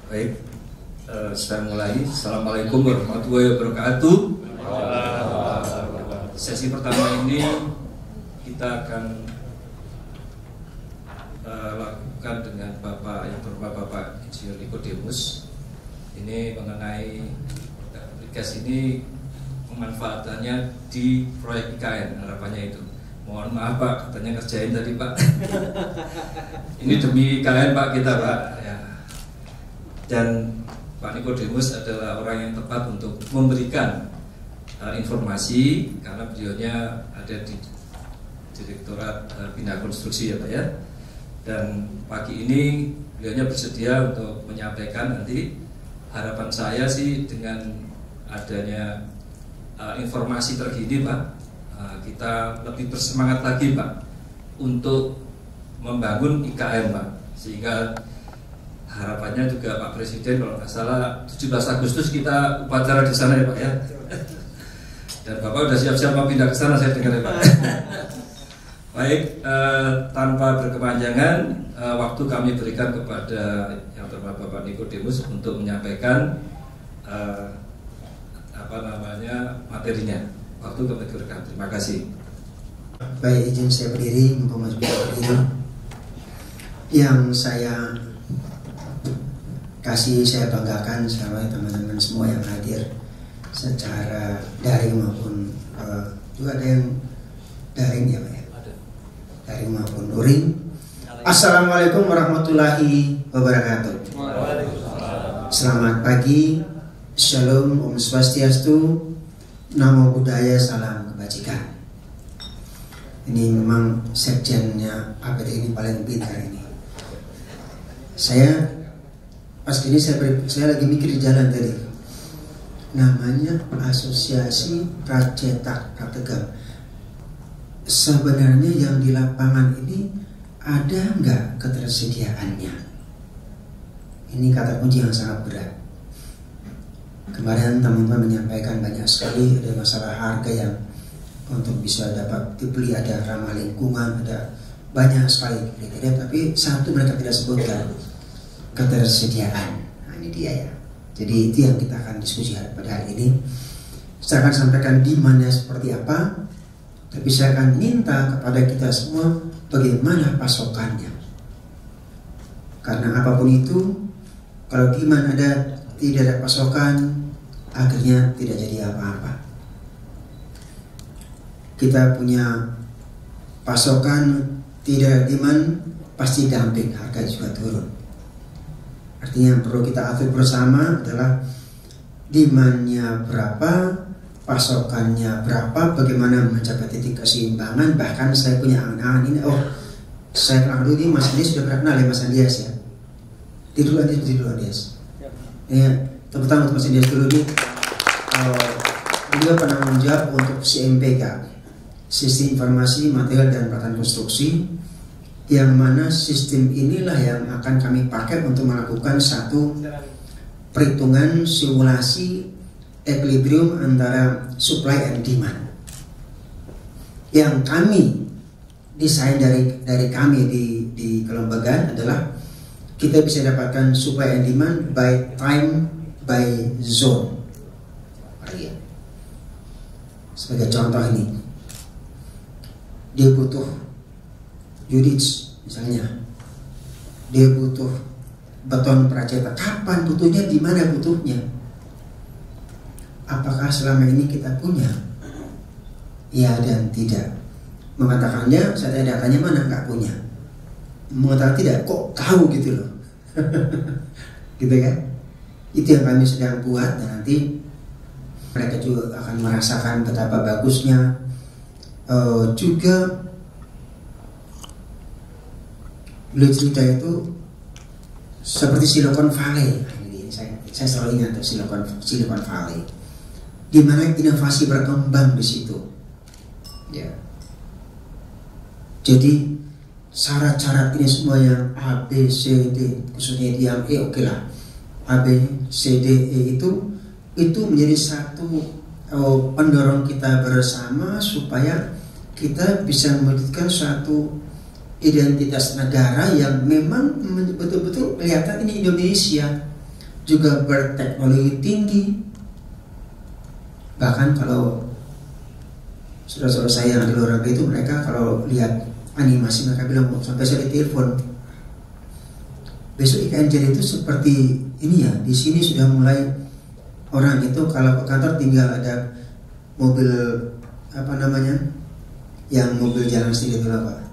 Baik, saya mulai. Assalamualaikum warahmatullahi wabarakatuh. Sesi pertama ini kita akan lakukan dengan Bapak yang bernama Bapak Insinyur Nikodemus. Ini mengenai aplikasi ini pemanfaatannya di proyek IKN, harapannya itu. Mohon maaf Pak, katanya ngerjain tadi Pak. Ini demi IKN Pak kita Pak. Ya. Dan Pak Nikodemus adalah orang yang tepat untuk memberikan informasi karena beliaunya ada di Direktorat Bina Konstruksi ya Pak ya. Dan pagi ini beliaunya bersedia untuk menyampaikan nanti. Harapan saya sih dengan adanya informasi terkini Pak, kita lebih bersemangat lagi Pak untuk membangun IKN Pak, sehingga harapannya juga Pak Presiden kalau nggak salah 17 Agustus kita upacara di sana ya Pak ya. Dan Bapak udah siap-siap mau pindah ke sana saya dengar ya Pak. Baik, tanpa berkepanjangan, waktu kami berikan kepada yang bernama Bapak Nikodemus untuk menyampaikan materinya. Waktu kami berikan. Terima kasih. Baik, izin saya berdiri, Muhammad berdiri. Yang saya saya banggakan sama teman-teman semua yang hadir secara daring maupun juga ada yang daring ya Pak ya, daring maupun luring. Assalamualaikum warahmatullahi wabarakatuh. Selamat pagi, Shalom, Om Swastiastu, Namo Buddhaya, Salam Kebajikan. Ini memang sekjennya APT ini paling pintar ini. Saya pas ini saya lagi mikir di jalan tadi, namanya Asosiasi Pracetak Prategam. Sebenarnya yang di lapangan ini ada nggak ketersediaannya? Ini kata kunci yang sangat berat. Kemarin teman-teman menyampaikan banyak sekali ada masalah harga yang untuk bisa dapat dibeli, ada ramah lingkungan, ada banyak sekali kriteria, tapi satu mereka tidak sebutkan, ketersediaan. Nah ini dia ya. Jadi itu yang kita akan diskusi pada hari ini. Saya akan sampaikan demandnya seperti apa, tapi saya akan minta kepada kita semua bagaimana pasokannya. Karena apapun itu, kalau demand ada, tidak ada pasokan, akhirnya tidak jadi apa-apa. Kita punya pasokan, tidak ada demand, pasti dumping, harga juga turun. Artinya yang perlu kita atur bersama adalah demandnya berapa, pasokannya berapa, bagaimana mencapai titik keseimbangan. Bahkan saya punya angan-angan ini, saya kenal dulu ini Mas Andias, sudah pernah kenal ya Mas Andias ya. Dulu Andias. Ya, tepuk tangan untuk Mas Andias dulu nih. Beliau penanggung jawab untuk CMPK, Sistem Informasi Material dan Peralatan Konstruksi, yang mana sistem inilah yang akan kami pakai untuk melakukan satu perhitungan simulasi equilibrium antara supply and demand. Yang kami desain dari kami di kelembagaan adalah kita bisa dapatkan supply and demand by time, by zone. Sebagai contoh ini, dia butuh units misalnya, dia butuh beton pracetak, kapan butuhnya, di mana butuhnya, apakah selama ini kita punya, ya dan tidak. Mengatakannya, saya datanya mana, nggak punya. Mengatakan tidak, kok tahu gitu loh. Gitu kan. Itu yang kami sedang buat, dan nanti mereka juga akan merasakan betapa bagusnya. Juga beliau cerita itu seperti Silicon Valley. Saya selalu ingat Silicon Valley, di mana inovasi berkembang di situ. Ya. Jadi syarat-syarat ini semua yang A, B, C, D, khususnya yang E, oke lah. A, B, C, D, E itu menjadi satu pendorong kita bersama supaya kita bisa mewujudkan suatu identitas negara yang memang betul-betul kelihatan ini Indonesia. juga berteknologi tinggi. Bahkan kalau saudara-saudara saya yang di luar negeri itu, mereka kalau lihat animasi mereka bilang, sampai saya ditelepon, besok IKN jadi itu seperti ini ya, di sini sudah mulai orang itu kalau ke kantor tinggal ada mobil apa namanya, yang mobil jalan sendiri itu apa?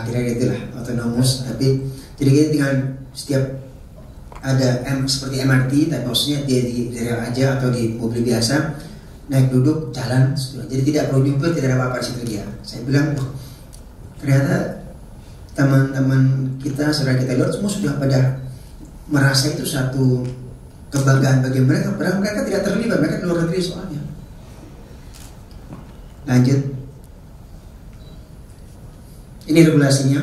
Kira-kira gitulah, otonomus. Tapi jadi kita tinggal setiap ada seperti MRT, tapi maksudnya dia di rel aja atau di mobil biasa, naik duduk jalan, jadi tidak perlu jumpa, tidak ada apa-apa di situ dia. Saya bilang, ternyata teman-teman kita, saudara kita luar semua sudah pada merasa itu satu kebanggaan bagi mereka, padahal mereka tidak terlibat, mereka di luar negeri soalnya. Lanjut, ini regulasinya,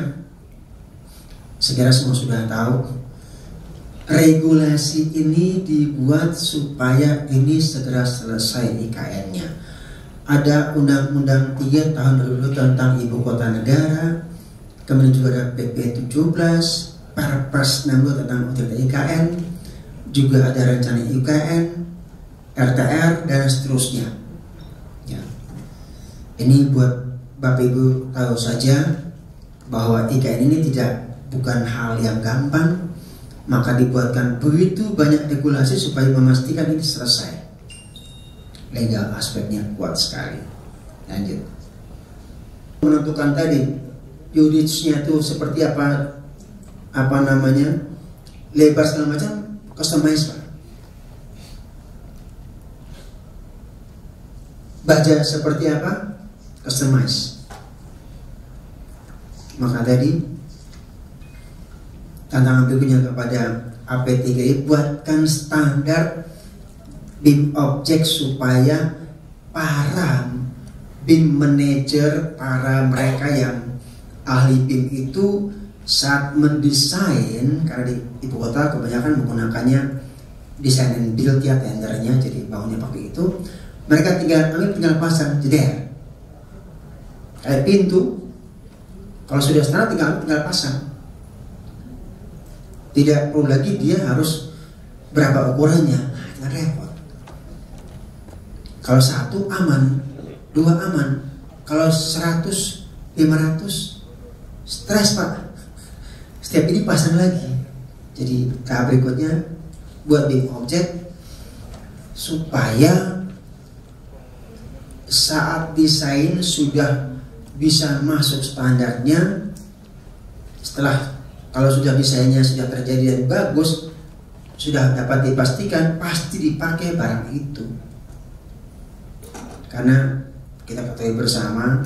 segera semua sudah tahu. Regulasi ini dibuat supaya ini segera selesai IKN-nya. Ada Undang-Undang 3 tahun 2020 tentang Ibu Kota Negara, kemudian juga ada PP 17, Perpres 60 tentang otoritas IKN, juga ada rencana IKN, RTR, dan seterusnya. Ya. Ini buat Bapak Ibu tahu saja bahwa IKN ini bukan hal yang gampang. Maka dibuatkan begitu banyak regulasi supaya memastikan ini selesai. Legal aspeknya kuat sekali. Lanjut. Menentukan tadi unitsnya itu seperti apa namanya, lebar segala macam, customize Pak. Baja seperti apa, customize. Maka tadi tantangan berikutnya kepada AP3I, buatkan standar BIM objek supaya para BIM manager, para mereka yang ahli BIM itu saat mendesain, karena di ibu kota kebanyakan menggunakannya desain and build ya, tendernya, jadi bangunnya pakai itu, mereka tinggal pasang jeder kayak pintu. Kalau sudah standar tinggal pasang. Tidak perlu lagi dia harus berapa ukurannya, nah, repot. Kalau 1 aman, 2 aman. Kalau 100, 500 stres Pak. Setiap ini pasang lagi. Jadi tahap berikutnya buat BIM objek supaya saat desain sudah bisa masuk standarnya. Setelah kalau sudah desainnya sudah terjadi dan bagus, sudah dapat dipastikan pasti dipakai barang itu. Karena kita ketahui bersama,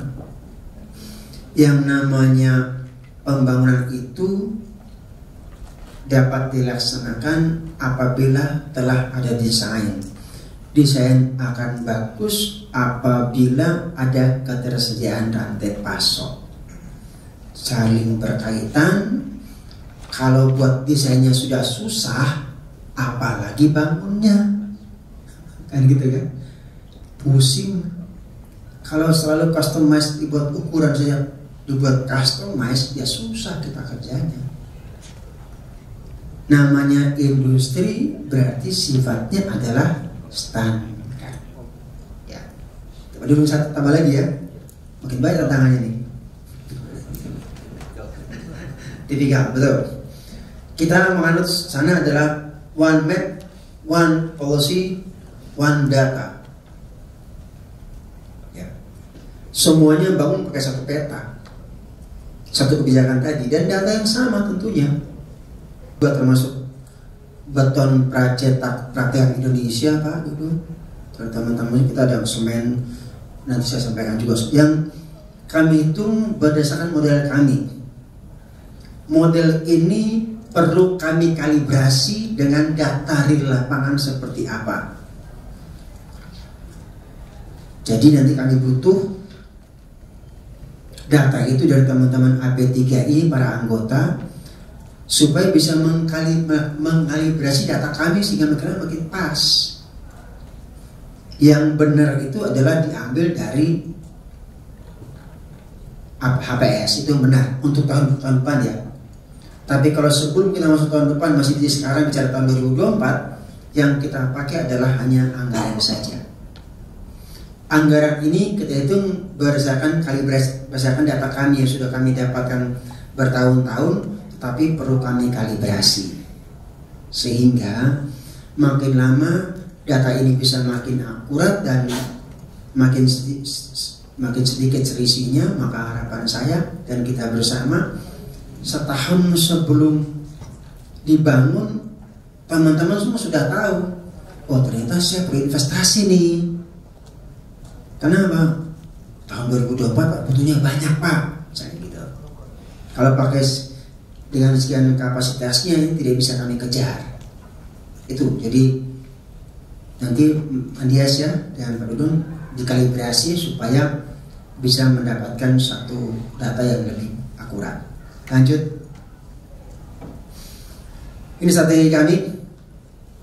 yang namanya pembangunan itu dapat dilaksanakan apabila telah ada desain. Desain akan bagus apabila ada ketersediaan rantai pasok. Saling berkaitan. Kalau buat desainnya sudah susah, apalagi bangunnya, kan gitu kan? Pusing. Kalau selalu customize dibuat ukuran saja, dibuat customize, ya susah kita kerjanya. Namanya industri berarti sifatnya adalah standar. Ya, coba dulu satu tambah lagi ya, makin banyak tantangannya nih. Tiga, betul. Kita menganut sana adalah one map, one policy, one data. Ya. Semuanya bangun pakai satu peta, satu kebijakan tadi, dan data yang sama tentunya. Buat termasuk beton pracetak praktek Indonesia Pak, gitu. Teman-teman kita ada semen, nanti saya sampaikan juga. Yang kami hitung berdasarkan model kami. Model ini perlu kami kalibrasi dengan data real lapangan seperti apa. Jadi nanti kami butuh data itu dari teman-teman AP3I, para anggota, supaya bisa mengkalibrasi data kami sehingga mereka makin pas. Yang benar itu adalah diambil dari HPS, itu benar untuk tahun depan ya. Tapi kalau sebelum kita masuk tahun depan, masih di sekarang bicara tahun 2024, yang kita pakai adalah hanya anggaran saja. Anggaran ini kita hitung berdasarkan kalibrasi, berdasarkan data kami yang sudah kami dapatkan bertahun-tahun, tetapi perlu kami kalibrasi. Sehingga makin lama data ini bisa makin akurat dan makin sedikit selisihnya. Maka harapan saya dan kita bersama, setahun sebelum dibangun, teman-teman semua sudah tahu, oh ternyata saya berinvestasi nih. Kenapa? Tahun 2024 Pak, butuhnya banyak Pak, saya gitu. Kalau pakai dengan sekian kapasitasnya ini tidak bisa kami kejar. Itu jadi nanti Andias ya dan Pak Dudung dikalibrasi supaya bisa mendapatkan satu data yang lebih akurat. Lanjut. Ini strategi kami,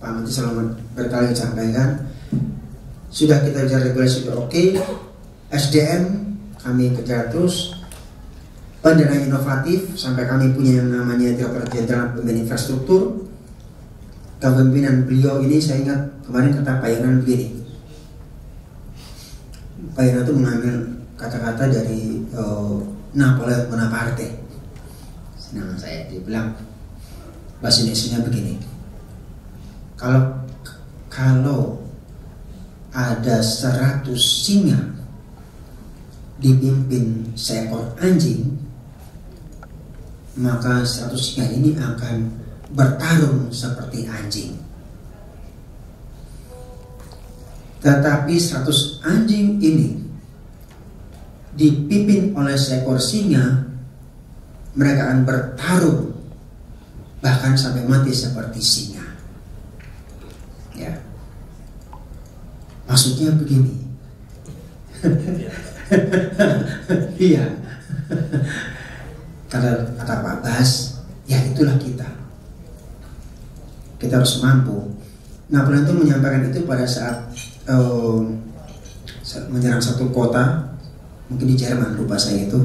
Pak Menteri selalu berkali sampaikan. Sudah kita bicara regulasi sudah oke. SDM kami kejar terus. Pendanaan inovatif sampai kami punya yang namanya Direktur Jenderal Pembangunan Infrastruktur. Kepemimpinan beliau ini saya ingat kemarin kata Pak Yonan begini. Pak Yonan itu mengambil kata-kata dari Napoleon Bonaparte. Nama saya, dia bilang bahasa Indonesia begini. Kalau ada 100 singa dipimpin seekor anjing, maka 100 singa ini akan bertarung seperti anjing. Tetapi 100 anjing ini dipimpin oleh seekor singa, mereka akan bertarung bahkan sampai mati seperti singa. Ya. Maksudnya begini. Iya. Kata Pak Bas, ya itulah kita. Kita harus mampu. Napoleon itu menyampaikan itu pada saat menyerang satu kota, mungkin di Jerman, lupa saya itu,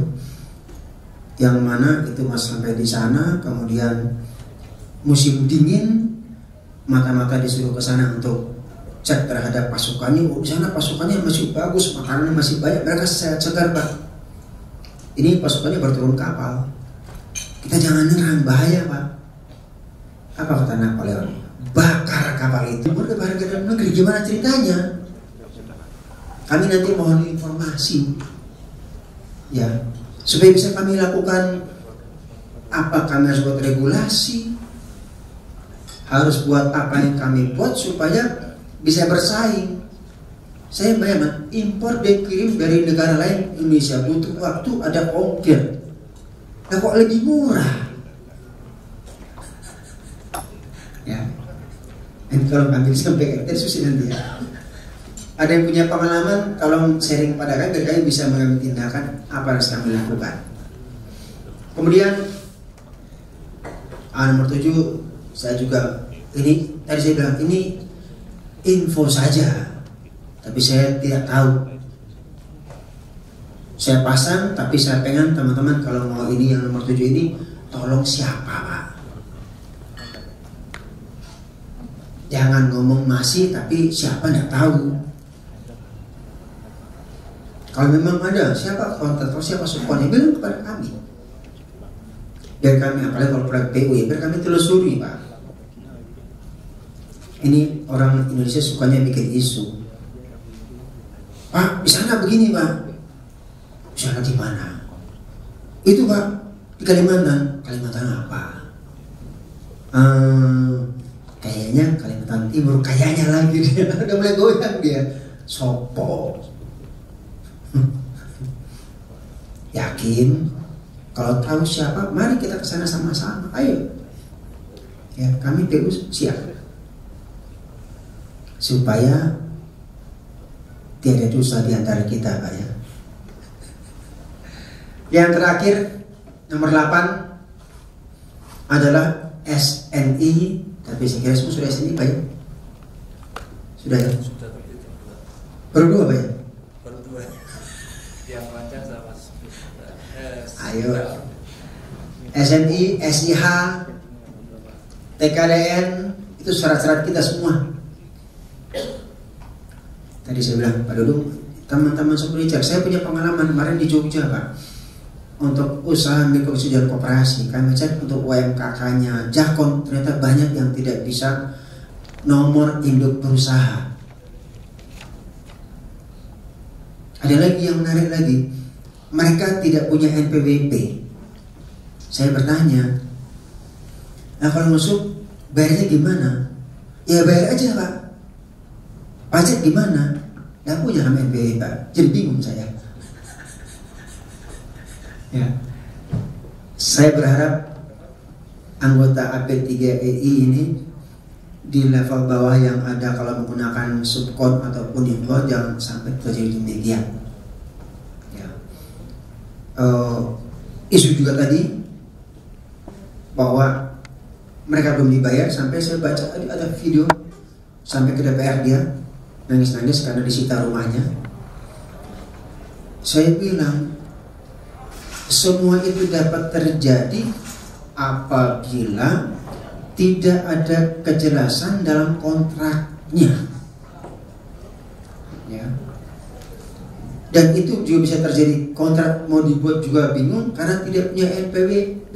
yang mana itu mas sampai di sana, kemudian musim dingin, mata-mata disuruh ke sana untuk cek terhadap pasukannya. Oh, di sana pasukannya masih bagus, makanannya masih banyak, mereka segar Pak. Ini pasukannya berturun kapal. Kita jangan nyerang, bahaya Pak. Apa kata Napoleon? Bakar kapal itu. Berlebaran ke dalam negeri, gimana ceritanya? Kami nanti mohon informasi, ya, supaya bisa kami lakukan apa. Kami harus buat regulasi, harus buat apa yang kami buat supaya bisa bersaing. Saya bayangkan impor dikirim dari negara lain, Indonesia butuh waktu, ada ongkir. Nah kok lebih murah? Ya, ini kalau ngambil sampai RT susah nanti ya. Ada yang punya pengalaman, tolong sharing kepada kami, biar kami bisa mengambil tindakan apa yang harus kami lakukan. Kemudian nomor 7, saya juga ini tadi saya bilang ini info saja, tapi saya tidak tahu. Saya pasang, tapi saya pengen teman-teman kalau mau ini yang nomor 7 ini, tolong siapa Pak? Jangan ngomong masih, tapi siapa nggak tahu. Kalau memang ada siapa kontraktor, siapa supportnya, bilang kepada kami. Biar kami, apalagi kalau proyek PU ya, biar kami telusuri Pak. Ini orang Indonesia sukanya bikin isu. Pak, di sana begini Pak. Di sana di mana? Itu Pak, di Kalimantan. Kalimantan apa? Kayaknya Kalimantan Timur, kayaknya lagi dia. Udah mulai goyang dia. Sopo. Yakin? Kalau tahu siapa, mari kita ke sana sama-sama. Ayo. Ya, kami PU siap. Supaya tiada dosa di antara kita, Pak ya. Yang terakhir, nomor 8 adalah SNI. Tapi saya kira semua sudah SNI, Pak ya? Sudah ya? Baru 2, Pak ya? Baru 2. Yang lancar sama Ayo. SNI, SIH, TKDN, itu syarat-syarat kita semua. Tadi saya bilang, Pak Dudung, teman-teman seperti Richard, saya punya pengalaman kemarin di Jogja, Pak. Untuk usaha mikro dan koperasi, kami cek untuk UMKK-nya Jakon, ternyata banyak yang tidak bisa nomor induk berusaha. Ada lagi yang menarik lagi, mereka tidak punya NPWP. Saya bertanya, nah kalau masuk bayarnya gimana? Ya bayar aja, Pak. Pajak gimana? Nggak punya nama NPWP, Pak. Jadi bingung saya. Ya, saya berharap anggota AP3EI ini di level bawah yang ada kalau menggunakan subkon ataupun impor jangan sampai terjadi demikian. Ya. Isu juga tadi bahwa mereka belum dibayar, sampai saya baca ada video sampai ke DPR dia nangis-nangis karena disita rumahnya. Saya bilang semua itu dapat terjadi apabila tidak ada kejelasan dalam kontraknya, ya. Dan itu juga bisa terjadi, kontrak mau dibuat juga bingung karena tidak punya NPWP,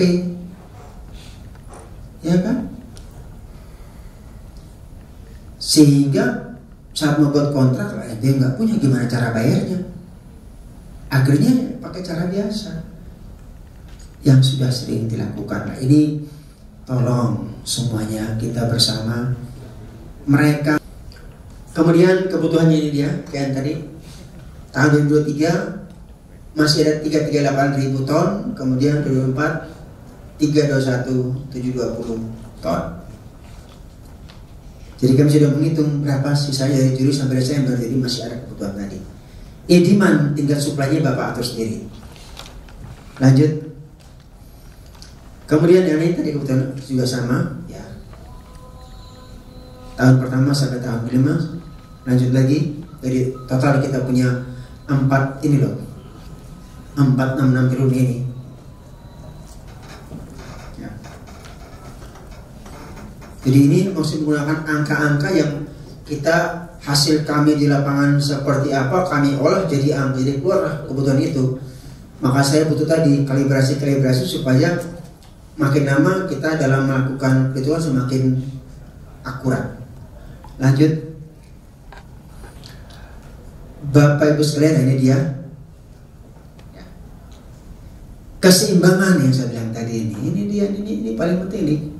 ya kan? Sehingga saat membuat kontrak dia nggak punya gimana cara bayarnya, akhirnya pakai cara biasa yang sudah sering dilakukan. Nah, ini tolong semuanya kita bersama mereka. Kemudian kebutuhannya ini dia kayak tadi tahun 2023 masih ada 338.000 ton, kemudian 2024 321.720 ton. Jadi kami sudah menghitung berapa sisanya dari Juli sampai Desember, jadi masih ada kebutuhan tadi. Demand tinggal suplainya Bapak atur sendiri. Lanjut. Kemudian yang ini tadi kebetulan juga sama, ya. Tahun pertama sampai tahun kelima, lanjut lagi. Jadi total kita punya 4 ini loh, 466 triliun ini. Ya. Jadi ini masih menggunakan angka-angka yang kita hasil kami di lapangan seperti apa kami olah jadi angka, jadi keluar kebutuhan itu. Maka saya butuh tadi kalibrasi supaya makin lama kita dalam melakukan perhitungan semakin akurat. Lanjut, Bapak Ibu sekalian, ini dia keseimbangan yang saya bilang tadi ini paling penting nih,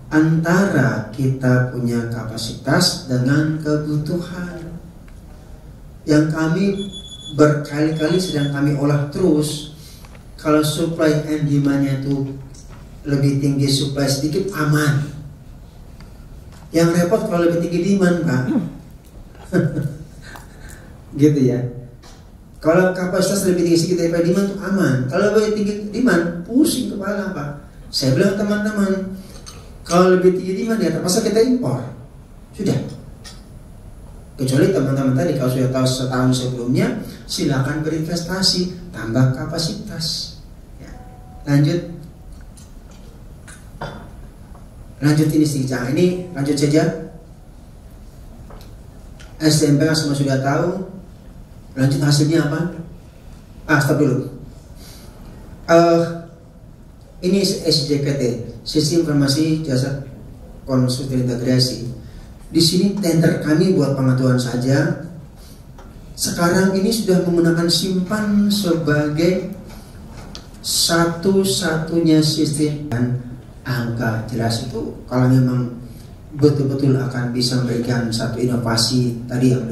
antara kita punya kapasitas dengan kebutuhan yang kami berkali-kali sedang kami olah terus. Kalau supply and demand-nya itu lebih tinggi, supply sedikit, aman. Yang repot kalau lebih tinggi demand, Pak. Gitu ya. Kalau kapasitas lebih tinggi sedikit daripada demand itu aman. Kalau lebih tinggi demand, pusing kepala, Pak. Saya bilang teman-teman, kalau lebih tinggi demand ya terpaksa kita impor. Sudah. Kecuali teman-teman tadi kalau sudah tahu setahun sebelumnya, silakan berinvestasi, tambah kapasitas. Ya. Lanjut ini sedikit. Ini lanjut saja. STMP semua sudah tahu. Lanjut hasilnya apa? Stop dulu. Ini SJKT, Sistem Informasi Jasa Konstruksi Integrasi. Di sini tender kami buat pengetahuan saja. Sekarang ini sudah menggunakan simpan sebagai satu-satunya sistem, dan angka jelas itu kalau memang betul-betul akan bisa memberikan satu inovasi tadi yang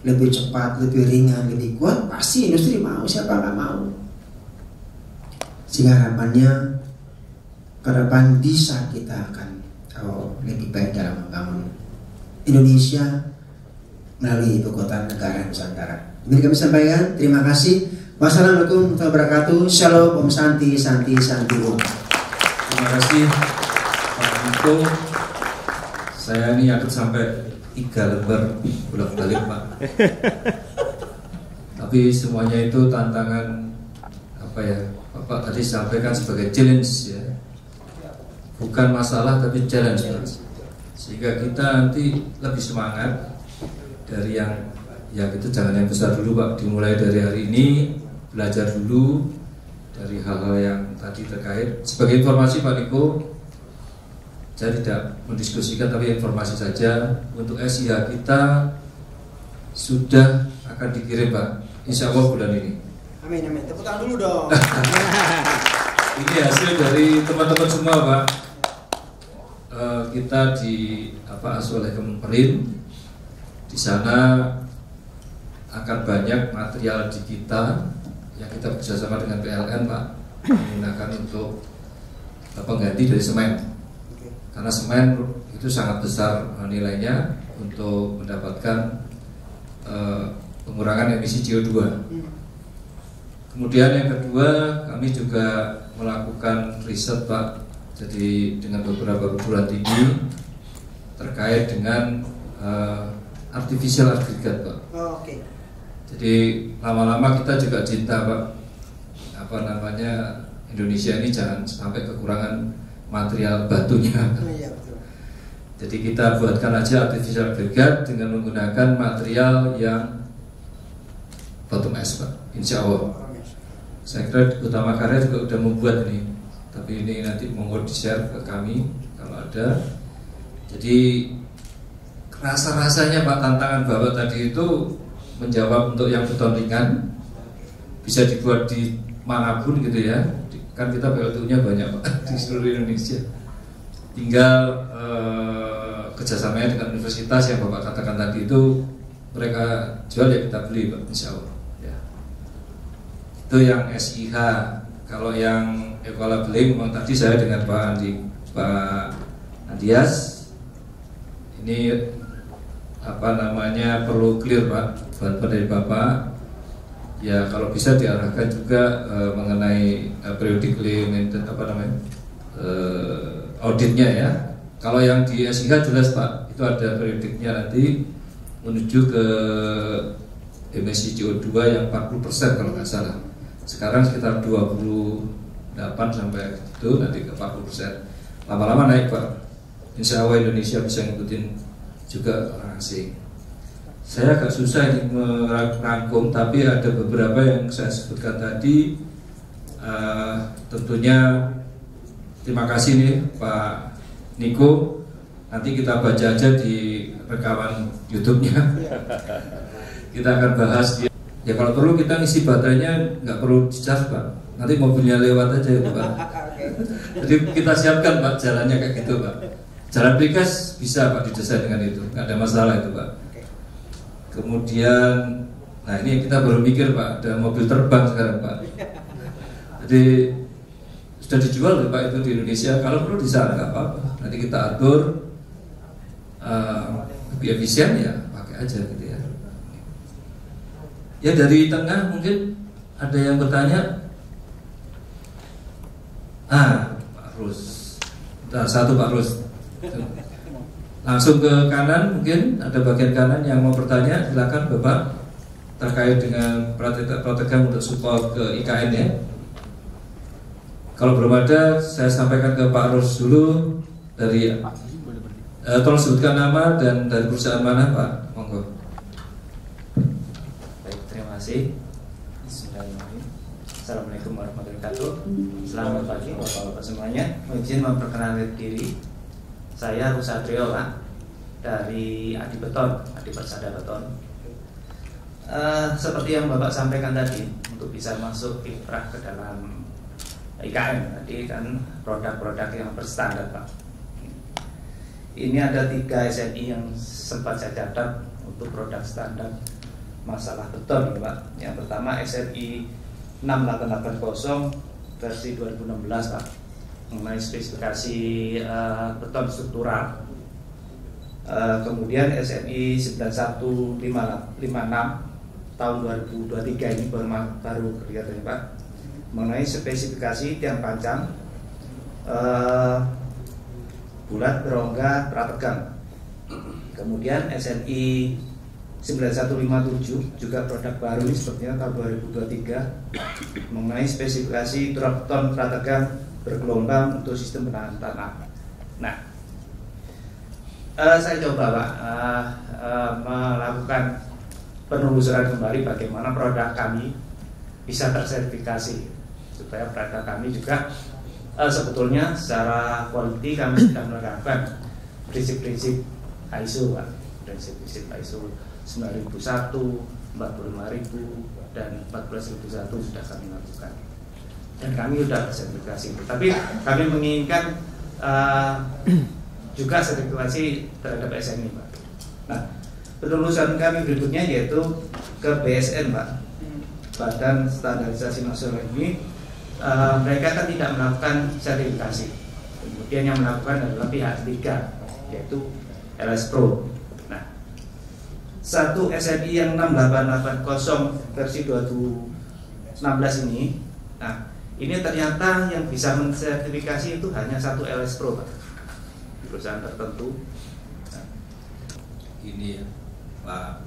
lebih cepat, lebih ringan, lebih kuat, pasti industri mau, siapa nggak mau. Sehingga harapannya ke depan bisa kita akan lebih baik dalam membangun Indonesia melalui ibu kota negara Nusantara. Ini kami sampaikan. Terima kasih. Wassalamualaikum warahmatullahi wabarakatuh. Shalom, Om Santi, Santi, Santi Om. Terima kasih Pak Niko. Saya ini akan sampai 3 lembar bolak-balik, Pak. Tapi semuanya itu tantangan apa ya? Bapak tadi sampaikan sebagai challenge ya, bukan masalah tapi challenge Pak. Sehingga kita nanti lebih semangat dari yang ya itu jangan yang besar dulu Pak, dimulai dari hari ini belajar dulu dari hal-hal yang tadi terkait. Sebagai informasi Pak Niko, saya tidak mendiskusikan tapi informasi saja, untuk SIH kita sudah akan dikirim Pak, insya Allah bulan ini. Amin, amin. Tepuk tangan dulu dong. Ini hasil dari teman-teman semua Pak. Kita asuh oleh Kemenperin. Di sana akan banyak material digital yang kita bekerjasama dengan PLN Pak, menggunakan untuk pengganti dari semen. Karena semen itu sangat besar nilainya untuk mendapatkan pengurangan emisi CO2. Kemudian yang kedua, kami juga melakukan riset Pak, jadi dengan beberapa perguruan tinggi terkait dengan artificial aggregate Pak. Jadi lama-lama kita juga cinta Pak, Indonesia ini jangan sampai kekurangan material batunya. Jadi kita buatkan aja artificial aggregate dengan menggunakan material yang bottom es Pak, insya Allah. Saya kira Utama Karya juga sudah membuat ini, tapi ini nanti monggo di-share ke kami kalau ada. Jadi rasa-rasanya Pak, tantangan Bapak tadi itu menjawab untuk yang beton ringan, bisa dibuat di manapun gitu ya. Kan kita PLTU-nya banyak Pak di seluruh Indonesia. Tinggal kerjasamanya dengan universitas yang Bapak katakan tadi itu, mereka jual ya kita beli Pak, insya Allah. Itu yang SIH. Kalau yang eco-labeling memang tadi saya dengan Pak Andias ini perlu clear Pak, buat dari Bapak ya, kalau bisa diarahkan juga mengenai periodically auditnya ya. Kalau yang di SIH jelas Pak, itu ada periodiknya nanti menuju ke emisi CO2 yang 40% kalau nggak salah. Sekarang sekitar 28 sampai itu, nanti ke 40%. Lama-lama naik Pak. Insya Allah Indonesia bisa ngikutin juga orang asing. Saya agak susah ini merangkum, tapi ada beberapa yang saya sebutkan tadi. Tentunya terima kasih nih Pak Niko. Nanti kita baca aja di rekaman YouTube-nya. Kita akan bahas dia. Ya kalau perlu kita ngisi baterainya nggak perlu dicas Pak, nanti mobilnya lewat aja ya Pak. Jadi kita siapkan Pak jalannya kayak gitu Pak. Jalan Prikas bisa Pak didesain dengan itu, nggak ada masalah itu Pak. Kemudian, nah ini kita baru mikir Pak, ada mobil terbang sekarang Pak. Jadi sudah dijual Pak itu di Indonesia. Kalau perlu di sana nggak apa-apa. Nanti kita atur lebih efisien ya pakai aja gitu ya. Ya dari tengah mungkin ada yang bertanya. Pak Rus. Satu Pak Rus. Langsung ke kanan, mungkin ada bagian kanan yang mau bertanya, silakan Bapak, terkait dengan program untuk support ke IKN ya. Kalau belum ada, saya sampaikan ke Pak Rus dulu dari tolong sebutkan nama dan dari perusahaan mana Pak, monggo. Bismillahirrahmanirrahim. Assalamualaikum warahmatullahi wabarakatuh. Selamat pagi Bapak-Bapak semuanya. Izin memperkenalkan diri. Saya Rusatrio Pak, dari Adi Beton, Adi Persada Beton. Seperti yang Bapak sampaikan tadi, untuk bisa masuk kiprah ke dalam IKN tadi kan produk-produk yang berstandar Pak. Ini ada 3 SNI yang sempat saya catat untuk produk standar masalah beton ya Pak. Yang pertama SNI 6880 versi 2016 Pak, mengenai spesifikasi beton struktural. Kemudian SNI 9156 tahun 2023 ini baru kelihatannya Pak, mengenai spesifikasi tiang panjang bulat berongga prategang. Kemudian SNI 9157 juga produk baru ini sepertinya tahun 2023 mengenai spesifikasi drop ton prategang bergelombang untuk sistem penahan tanah. Nah, saya coba Pak melakukan penelusuran kembali bagaimana produk kami bisa tersertifikasi supaya produk kami juga sebetulnya secara quality kami sudah menerapkan prinsip-prinsip ISO Pak, prinsip-prinsip ISO 9001, 45000 dan 14001 sudah kami lakukan dan kami sudah sertifikasi. Tapi kami menginginkan juga sertifikasi terhadap SNI Pak. Nah, penelusuran kami berikutnya yaitu ke BSN Pak, Badan Standarisasi Nasional ini. Mereka kan tidak melakukan sertifikasi. Kemudian yang melakukan adalah pihak ketiga yaitu LS Pro. Nah, satu SNI yang 6880 versi 2016 ini, nah ini ternyata yang bisa mensertifikasi itu hanya satu LS Pro Pak, perusahaan tertentu. Nah, ini ya Pak,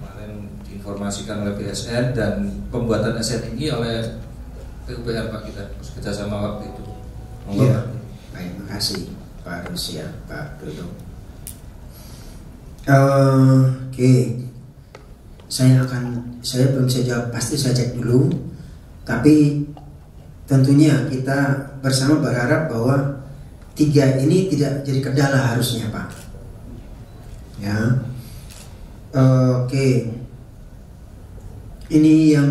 kemarin diinformasikan oleh BSN dan pembuatan SN ini oleh PUPR Pak, kita kerjasama waktu itu. Iya, baik, makasih Pak Rusia, Pak Dodo. Oke, saya belum bisa jawab pasti, saya cek dulu. Tapi tentunya kita bersama berharap bahwa 3 ini tidak jadi kendala harusnya Pak. Ya, oke. Ini yang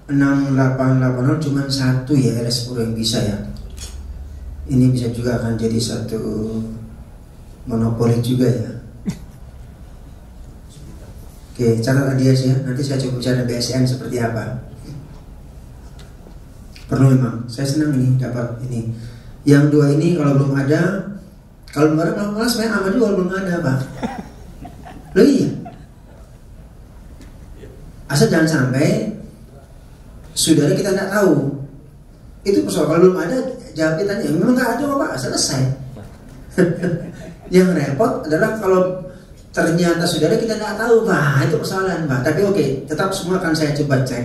6880 cuma satu ya LS Pro yang bisa ya. Ini bisa juga akan jadi satu monopoli juga ya. Oke, catat Adias ya. Nanti saya coba bicara BSN seperti apa. Perlu memang. Saya senang ini dapat ini. Yang 2 ini kalau belum ada, malah sebenarnya aman juga kalau belum ada Pak. Loh iya. Asal jangan sampai saudara kita tidak tahu. Itu persoalan. Kalau belum ada, jawab ditanya, memang nggak ada Pak, selesai. Yang repot adalah kalau ternyata saudara kita tidak tahu, Pak, itu persoalan Pak. Tapi oke, tetap semua akan saya coba cek.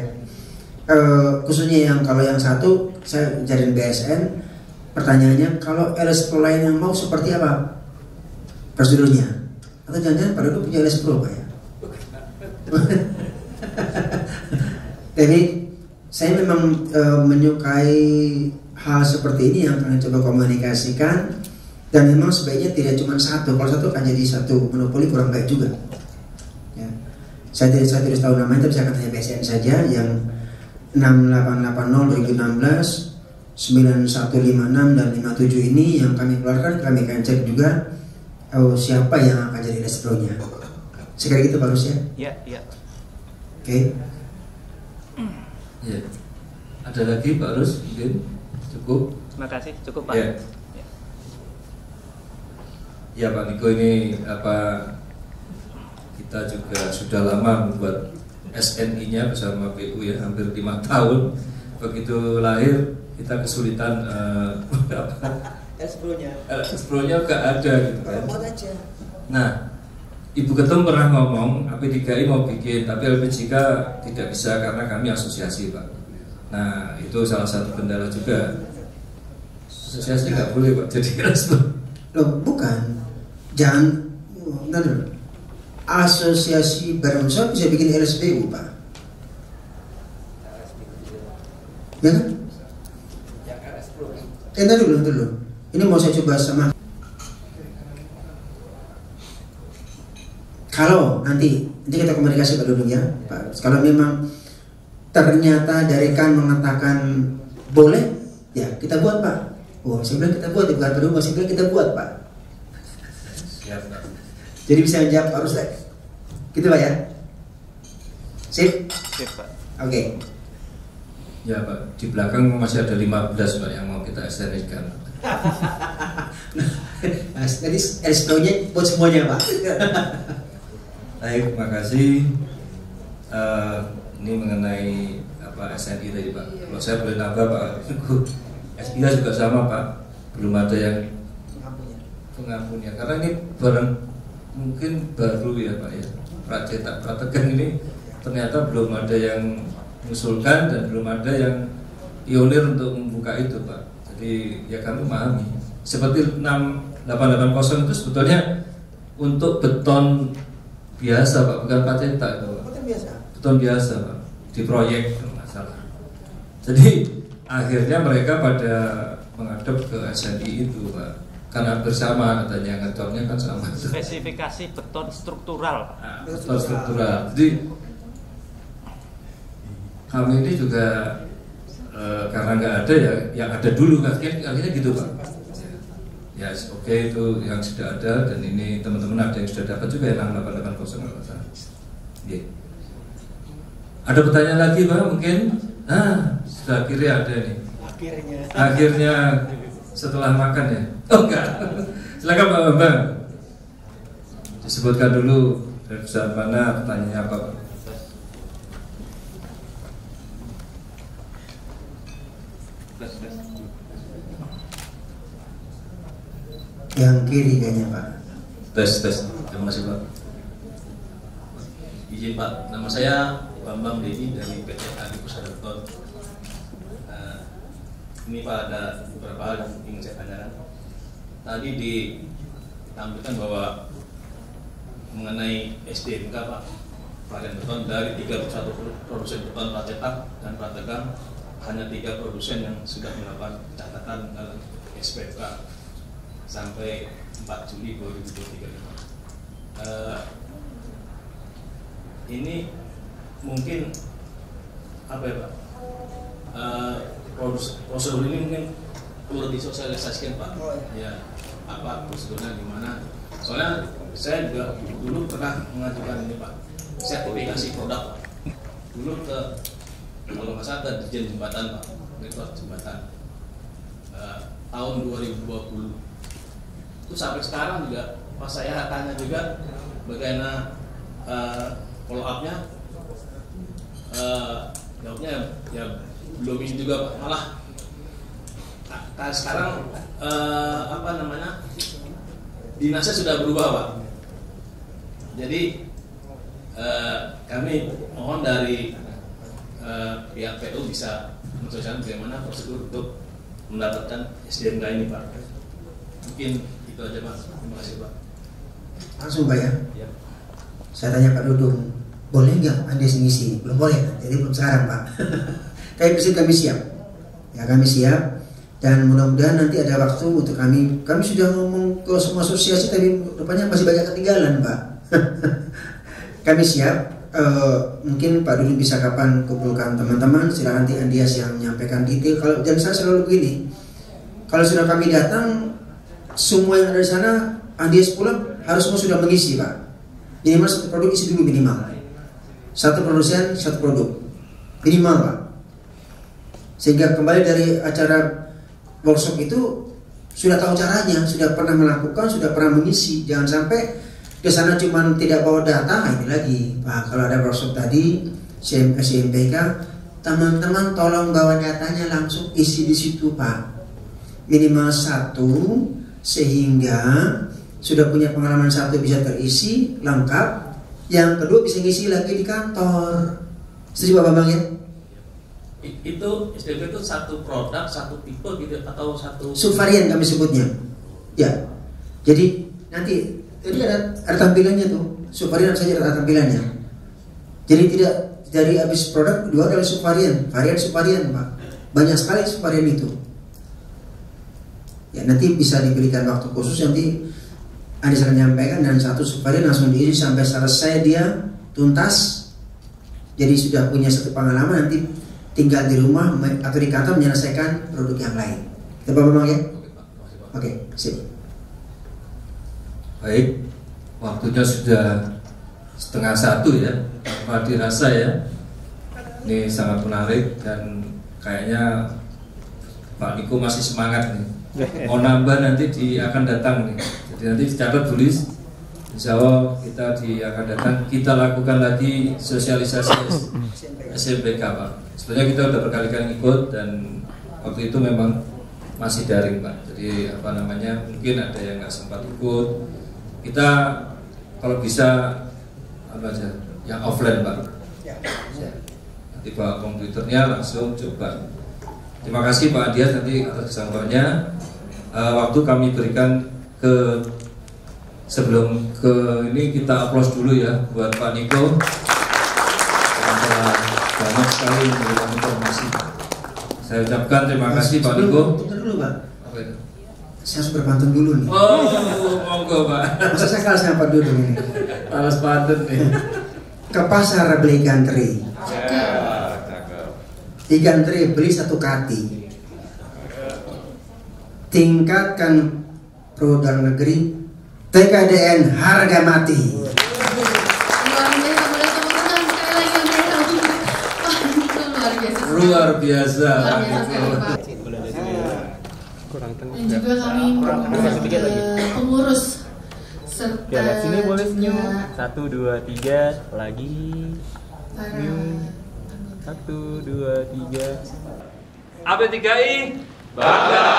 Khususnya kalau yang satu, saya jadiin BSN. Pertanyaannya, kalau LS Pro lain yang mau seperti apa prosedurnya? Atau jangan-jangan pada itu punya LS Pro Pak ya? Jadi saya memang menyukai hal seperti ini yang akan coba komunikasikan, dan memang sebaiknya tidak cuma satu. Kalau satu akan jadi satu monopoli, kurang baik juga. Ya. Saya tidak tahu namanya, tapi saya akan tanya BSN saja yang 6880 2016, 9156 dan 57 ini yang kami keluarkan. Kami akan cek juga siapa yang akan jadi LS Pro-nya. Sekali gitu Pak Rus ya? Iya, iya. Oke. Ya. Ada lagi Pak Rus mungkin? Cukup? Terima kasih, cukup Pak. Ya. Ya Pak Niko, ini kita juga sudah lama membuat SNI-nya bersama PU ya, hampir 5 tahun. Begitu lahir kita kesulitan LS Pro-nya gak ada gitu kan. Nah, Ibu Ketum pernah ngomong AP3I mau bikin, tapi LPJK tidak bisa karena kami asosiasi Pak. Nah, itu salah satu kendala juga. Asosiasi nggak boleh Pak jadi LS Pro. Loh, bukan. Jangan, asosiasi barongsai bisa bikin LSPU Pak. Ya kan? Dulu. Ini mau saya coba sama. Kalau nanti kita komunikasi Pak Dudung ya Pak. Kalau memang ternyata dari kan mengatakan boleh, ya kita buat Pak. Oh, saya bilang kita buat, bukan Pak Dudung, saya bilang kita buat Pak. Siap Pak. Jadi bisa jawab harus gitu Pak ya. Sip? Sip Pak. Oke. Ya Pak, di belakang masih ada 15 Pak yang mau kita SNI-kan. Nah, tadi SPO-nya buat semuanya Pak. Baik, terima kasih. Ini mengenai SNI tadi Pak. Kalau saya boleh nambah Pak, SIA juga sama Pak. Belum ada yang pengampunnya. Karena ini barang mungkin baru ya Pak ya. pracetak prategang ini ternyata belum ada yang mengusulkan dan belum ada yang pionir untuk membuka itu, Pak. Jadi ya kami memahami. Seperti 6880 itu sebetulnya untuk beton biasa, Pak, bukan pracetak itu, Pak. Beton biasa, Pak, di proyek masalah. Jadi akhirnya mereka pada menghadap ke SNI itu, Pak, karena bersama katanya ngetornya kan sama. Spesifikasi beton struktural. Nah, beton struktural. Jadi kami ini juga karena nggak ada ya, yang ada dulu kan, akhirnya gitu, Pak. Ya, oke, itu yang sudah ada, dan ini teman-teman ada yang sudah dapat juga yang 6880 kalau salah. Yeah. Ada pertanyaan lagi, Pak, mungkin? Sudah akhirnya ada nih. Akhirnya setelah makan ya? Oh enggak. Silakan Pak Bambang. Disebutkan dulu dari perusahaan mana, pertanyaannya apa, Pak? Yang kiri kayaknya, Pak. Tes. Terima kasih, Pak. Izin, Pak, nama saya Bambang Dedi dari PT Adi Pusat Beton. Ini Pak, ada beberapa hal yang ingin saya tanyakan. Tadi ditampilkan bahwa mengenai SDMK, Pak, varian beton dari 31 produsen beton pracetak dan prategang, hanya 3 produsen yang sudah melakukan catatan dalam SPK sampai 4 Juli 2023. Ini mungkin apa ya, Pak? Prosedur ini mungkin perlu disosialisasikan, Pak. Ya, apa prosedurnya gimana? Soalnya saya juga dulu pernah mengajukan ini, Pak, sertifikasi produk, Pak. Dulu ke, kalau nggak salah, ke Dirjen Jembatan, Pak, Direktorat Jembatan, tahun 2020. Itu sampai sekarang juga pas saya tanya juga bagaimana follow up-nya, jawabnya ya belum ini juga, Pak. Malah sekarang dinasnya sudah berubah, Pak. Jadi kami mohon dari pihak PU bisa menjelaskan bagaimana prosedur untuk mendapatkan SDMK ini, Pak. Mungkin itu aja, Pak. Terima kasih, Pak. Langsung, Pak, ya? Ya. Saya tanya Pak Dudung, boleh nggak Anda ngisi? Belum boleh, jadi belum sekarang, Pak. Tapi prinsip kami siap. Ya, kami siap. Dan mudah-mudahan nanti ada waktu untuk kami sudah ngomong ke semua asosiasi, tapi rupanya masih banyak ketinggalan, Pak. Kami siap. Mungkin Pak Dudung bisa kapan kumpulkan teman-teman, silakan nanti Andias yang menyampaikan detail. Kalau dan saya selalu begini, kalau sudah kami datang, semua yang ada di sana Andias pulang harus semua sudah mengisi, Pak. Minimal satu produk isi dulu minimal. Satu produsen satu produk minimal, Pak. Sehingga kembali dari acara workshop itu sudah tahu caranya, sudah pernah melakukan, sudah pernah mengisi. Jangan sampai ke sana cuma tidak bawa data. Ini lagi, Pak, kalau ada workshop tadi CMPK, teman-teman tolong bawa datanya langsung isi di situ, Pak. Minimal 1, sehingga sudah punya pengalaman 1 bisa terisi lengkap. Yang kedua bisa ngisi lagi di kantor. Setuju Pak Bambang, ya? Itu SDMK itu satu produk, satu tipe gitu, atau satu subvarian kami sebutnya. Ya. Jadi nanti ada tampilannya tuh. Subvarian saja ada tampilannya. Jadi tidak dari habis produk kedua adalah subvarian, varian subvarian, Pak. Banyak sekali subvarian itu. Ya, nanti bisa diberikan waktu khusus, nanti Anda akan menyampaikan, dan satu subvarian langsung diisi sampai selesai dia tuntas. Jadi sudah punya satu pengalaman, nanti tinggal di rumah atau di kantor menyelesaikan produk yang lain. Kita Pak Bambang, ya? Oke, sip. Baik, waktunya sudah 12:30 ya, apa dirasa ya. Ini sangat menarik dan kayaknya Pak Niko masih semangat nih. Mau nambah nanti akan datang nih. Jadi nanti dicatat tulis. Insya Allah kita akan datang. Kita lakukan lagi sosialisasi SMPK, Pak. Sebenarnya kita udah berkali-kali ikut dan waktu itu memang masih daring, Pak. Jadi mungkin ada yang nggak sempat ikut. Kita kalau bisa apa aja? Yang offline Pak. Nanti bawa komputernya langsung coba. Terima kasih Pak Adias nanti atas kesabarannya. Waktu kami berikan ke sebelum ke ini kita aplaus dulu ya buat Pak Niko yang telah banyak sekali memberikan informasi. Saya ucapkan terima kasih Pak Niko. Dulu Pak. Apa itu? Saya harus berpantun dulu nih. Oh, monggo Pak. Masa saya kalah sama Pak Dudung ini. Alas pantun nih. Ke pasar beli ikan teri. Ikan teri beli 1 kati. Tingkatkan produk negeri, TKDN harga mati. Luar biasa. Dan juga kami pengurus serta Lihat sini boleh senyum. juga 1, 2, 3 lagi. para Senyum. 1, 2, 3. AP3I bangga.